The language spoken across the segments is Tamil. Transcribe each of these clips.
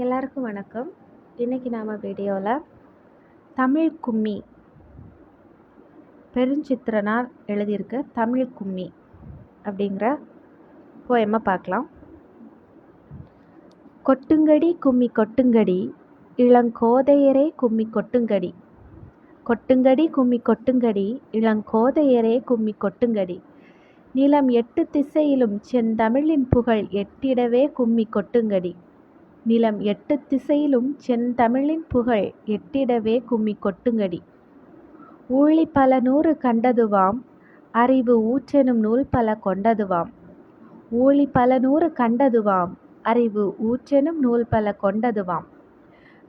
எல்லாருக்கும் வணக்கம். இன்னைக்கு நாம வீடியோவில் தமிழ் கும்மி பெருஞ்சித்திரனார் எழுதியிருக்க தமிழ் கும்மி அப்படிங்கிற போயமை பார்க்கலாம். கொட்டுங்கடி கும்மி கொட்டுங்கடி இளங்கோதையரே கும்மி கொட்டுங்கடி, கொட்டுங்கடி கும்மி கொட்டுங்கடி இளங்கோதையரே கும்மி கொட்டுங்கடி, நிலம் 8 திசையிலும் செந்தமிழின் புகழ் எட்டிடவே கும்மி கொட்டுங்கடி, நிலம் 8 திசையிலும் செந்தமிழின் புகழ் எட்டிடவே கும்மி கொட்டுங்கடி, ஊழி பல 100 கண்டதுவாம் அறிவு ஊற்றெனும் நூல் பல கொண்டதுவாம், ஊழி பல 100 கண்டதுவாம் அறிவு ஊற்றெனும் நூல் பல கொண்டதுவாம்,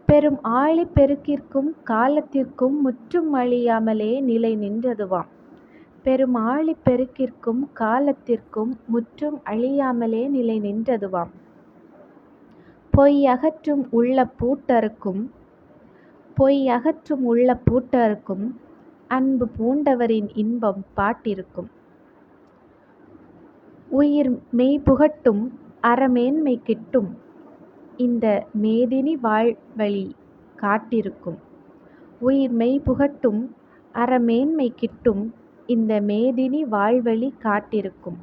பெரும் ஆழி பெருக்கிற்கும் காலத்திற்கும் முற்றும் அழியாமலே நிலை நின்றதுவாம், பெரும் ஆழி பெருக்கிற்கும் காலத்திற்கும் முற்றும் அழியாமலே நிலை நின்றதுவாம், பொய் அகற்றும் உள்ள பூட்டறுக்கும், பொய் அகற்றும் உள்ள பூட்டறுக்கும் அன்பு பூண்டவரின் இன்பம் பாட்டிருக்கும், உயிர் மெய் புகட்டும் அறமேன்மை கிட்டும் இந்த மேதினி வாழ்வழி காட்டிருக்கும், உயிர் மெய் புகட்டும் அறமேன்மை கிட்டும் இந்த மேதினி வாழ்வழி காட்டிருக்கும்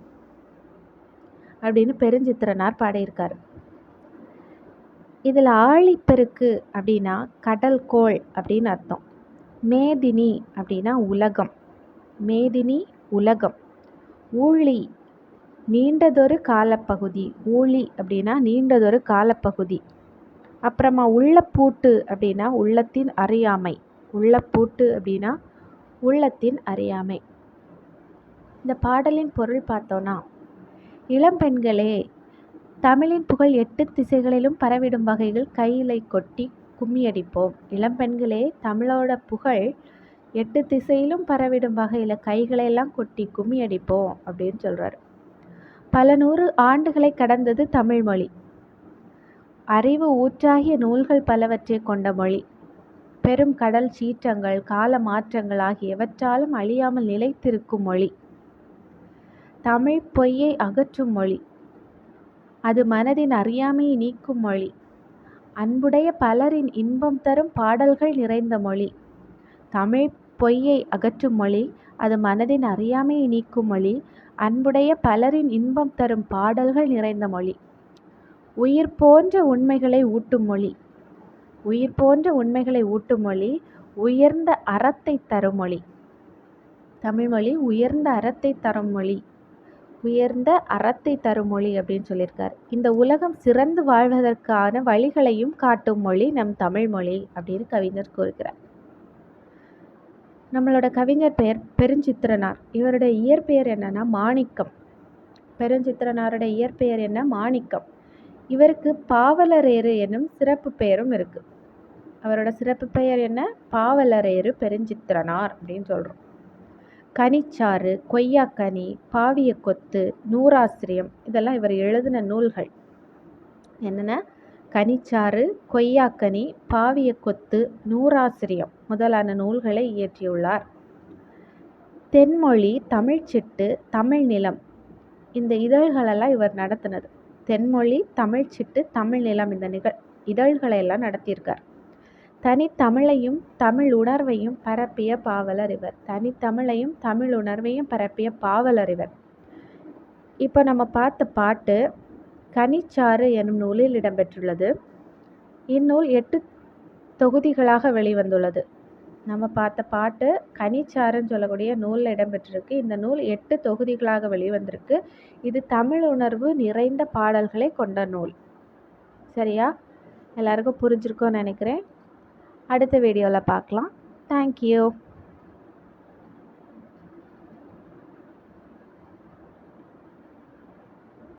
அப்படின்னு பெருஞ்சித்திரனார் பாடியிருக்காரு. இதில் ஆழிப்பெருக்கு அப்படின்னா கடல் கோள் அப்படின்னு அர்த்தம். மேதினி அப்படின்னா உலகம், மேதினி உலகம், ஊழி நீண்டதொரு காலப்பகுதி, ஊழி அப்படின்னா நீண்டதொரு காலப்பகுதி, அப்புறமா உள்ளப்பூட்டு அப்படின்னா உள்ளத்தின் அறியாமை, உள்ளப்பூட்டு அப்படின்னா உள்ளத்தின் அறியாமை. இந்த பாடலின் பொருள் பார்த்தோன்னா, இளம்பெண்களே தமிழின் புகழ் 8 திசைகளிலும் பரவிடும் வகையில் கையிலை கொட்டி கும்மியடிப்போம். இளம்பெண்களே தமிழோட புகழ் 8 திசையிலும் பரவிடும் வகையில் கைகளையெல்லாம் கொட்டி கும்மியடிப்போம் அப்படின்னு சொல்கிறார். பல 100 ஆண்டுகளை கடந்தது தமிழ் மொழி, அறிவு ஊற்றாகிய நூல்கள் பலவற்றை கொண்ட மொழி, பெரும் கடல் சீற்றங்கள் கால மாற்றங்கள் ஆகியவற்றாலும் அழியாமல் நிலைத்திருக்கும் மொழி, தமிழ் பொய்யை அகற்றும் மொழி, அது மனதின் அறியாமையை நீக்கும் மொழி, அன்புடைய பலரின் இன்பம் தரும் பாடல்கள் நிறைந்த மொழி, தமிழ் பொய்யை அகற்றும் மொழி, அது மனதின் அறியாமையை நீக்கும் மொழி, அன்புடைய பலரின் இன்பம் தரும் பாடல்கள் நிறைந்த மொழி, உயிர் போன்ற உண்மைகளை ஊட்டும் மொழி, உயிர் போன்ற உண்மைகளை ஊட்டும் மொழி, உயர்ந்த அறத்தை தரும் மொழி, தமிழ்மொழி உயர்ந்த அறத்தை தரும் மொழி, உயர்ந்த அறத்தை தரும் மொழி அப்படின்னு சொல்லியிருக்கார். இந்த உலகம் சிறந்து வாழ்வதற்கான வழிகளையும் காட்டும் மொழி நம் தமிழ் மொழி அப்படின்னு கவிஞர் கூறுகிறார். நம்மளோட கவிஞர் பெயர் பெருஞ்சித்திரனார். இவருடைய இயற்பெயர் என்னன்னா மாணிக்கம். பெருஞ்சித்திரனாருடைய இயற்பெயர் என்ன? மாணிக்கம். இவருக்கு பாவலரேறு என்னும் சிறப்பு பெயரும் இருக்கு. அவரோட சிறப்பு பெயர் என்ன? பாவலரேறு பெருஞ்சித்திரனார் அப்படின்னு சொல்றோம். கனிச்சாறு, கொய்யாக்கனி, பாவிய கொத்து, நூறாசிரியம் இதெல்லாம் இவர் எழுதின நூல்கள். என்னென்ன? கனிச்சாறு, கொய்யாக்கனி, பாவிய கொத்து, நூறாசிரியம் முதலான நூல்களை இயற்றியுள்ளார். தென்மொழி, தமிழ்ச்சிட்டு, தமிழ் நிலம் இந்த இதழ்களெல்லாம் இவர் நடத்தினது. தென்மொழி, தமிழ்ச்சிட்டு, தமிழ் நிலம் இந்த இதழ்களை எல்லாம் நடத்தியிருக்கார். தனித்தமிழையும் தமிழ் உணர்வையும் பரப்பிய பாவலர் இவர். தனித்தமிழையும் தமிழ் உணர்வையும் பரப்பிய பாவலர் இவர். இப்போ நம்ம பார்த்த பாட்டு கனிச்சாறு எனும் நூலில் இடம்பெற்றுள்ளது. இந்நூல் 8 தொகுதிகளாக வெளிவந்துள்ளது. நம்ம பார்த்த பாட்டு கனிச்சாறுன்னு சொல்லக்கூடிய நூலில் இடம்பெற்றிருக்கு. இந்த நூல் 8 தொகுதிகளாக வெளிவந்திருக்கு. இது தமிழ் உணர்வு நிறைந்த பாடல்களை கொண்ட நூல். சரியா? எல்லாருக்கும் புரிஞ்சிருக்கும்னு நினைக்கிறேன். அடுத்த வீடியோவில் பார்க்கலாம். தேங்க்யூ.